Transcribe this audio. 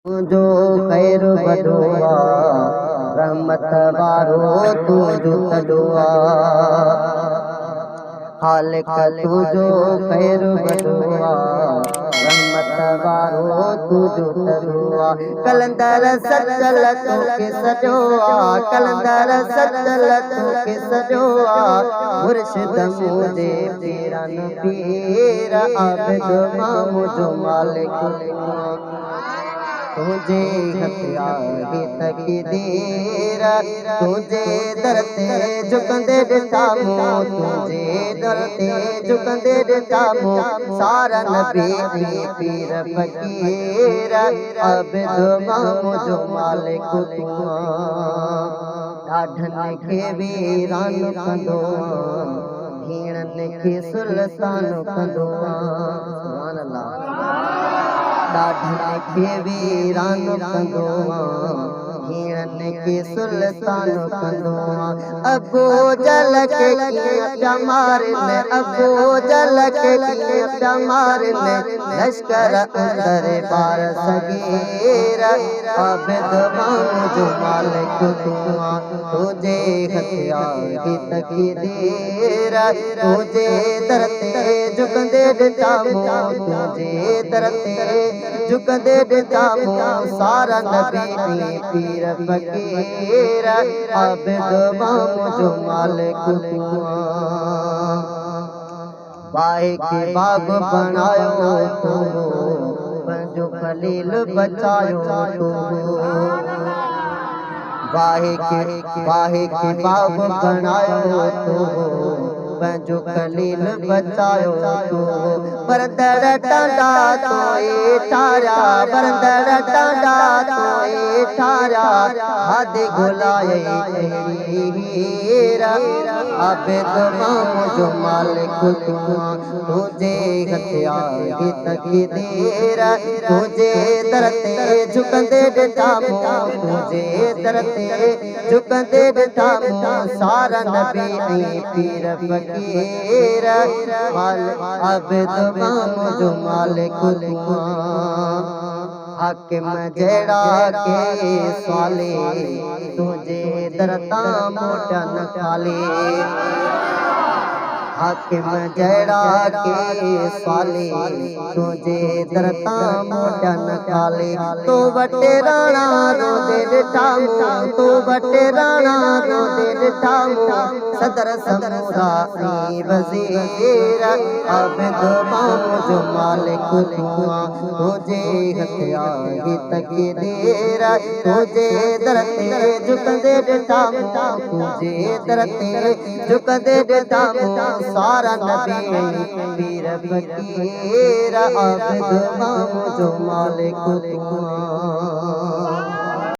जो खैर बदुआ रहमत वारो तुझो तदुआ खालिक तुझो खैर बदुआ रहमत वारो तुझो तदुआ कलंदर सजल तोके सजोआ कलंदर सजल तोके सजोआ मुर्शिद मुझे पीरन पीर आबिद मुझो मालिक तुझे हथियारी तकदीर तुझे दरते झुकंदे ॾिठामो तुझे दरते झुकंदे ॾिठामो सारा नबी पीर फ़कीर आबिद मुझो मालिक ॾाढनि खे वीरान कंदो हीणनि खे सुल्तान कंदो सुभान अल्लाह ॾाढनि खे वीरान कंदो हीणनि खे सुल्तान कंदो अबू जल खे कीअं पिया मारनि अबू जल खे कीअं पिया मारनि लश्कर अंदर बार सगीर आबिद मुझो मालिक तुझे हथियारी तकदीर तुझे दरते झुकंदे ॾिठामो तुझे दरते झुकंदे ॾिठामो सारा नबी पीर फ़कीर आबिद मुझो मालिक बाहे के बाग बनायो तो पंहिंजो खलील बचायो तो बाहे के बाग बनायो तो पंहिंजो खलील बचायो तो बरदर टांडा तोए ठारा बरदर टांडा तोए ठारा हादे घुलाए हीरा आबिद मुझो मालिक तुझे हथियारी तकदीर तुझे दरते झुकंदे ॾिठामो तुझे दरते झुकंदे ॾिठामो सारा नबी पीर फ़कीर आबिद मुझो मालिक हाकिम जहिड़ा के स्वाले तुझे दरता मोटा न खाले हाकिम जहिड़ा के स्वाले तुझे दरता मोटा न खाले तो वटे राणा रोदे ॾिठामो तो वटे राणा रोदे ॾिठामो सदर समूरा वज़ीर आबिद मुझो मालिक तुझे हथियारी तकदीर तुझे दरते झुकंदे ॾिठामो तुझे दरते झुकंदे ॾिठामो सारा नबी पीर फ़कीर आबिद मुझो मालिक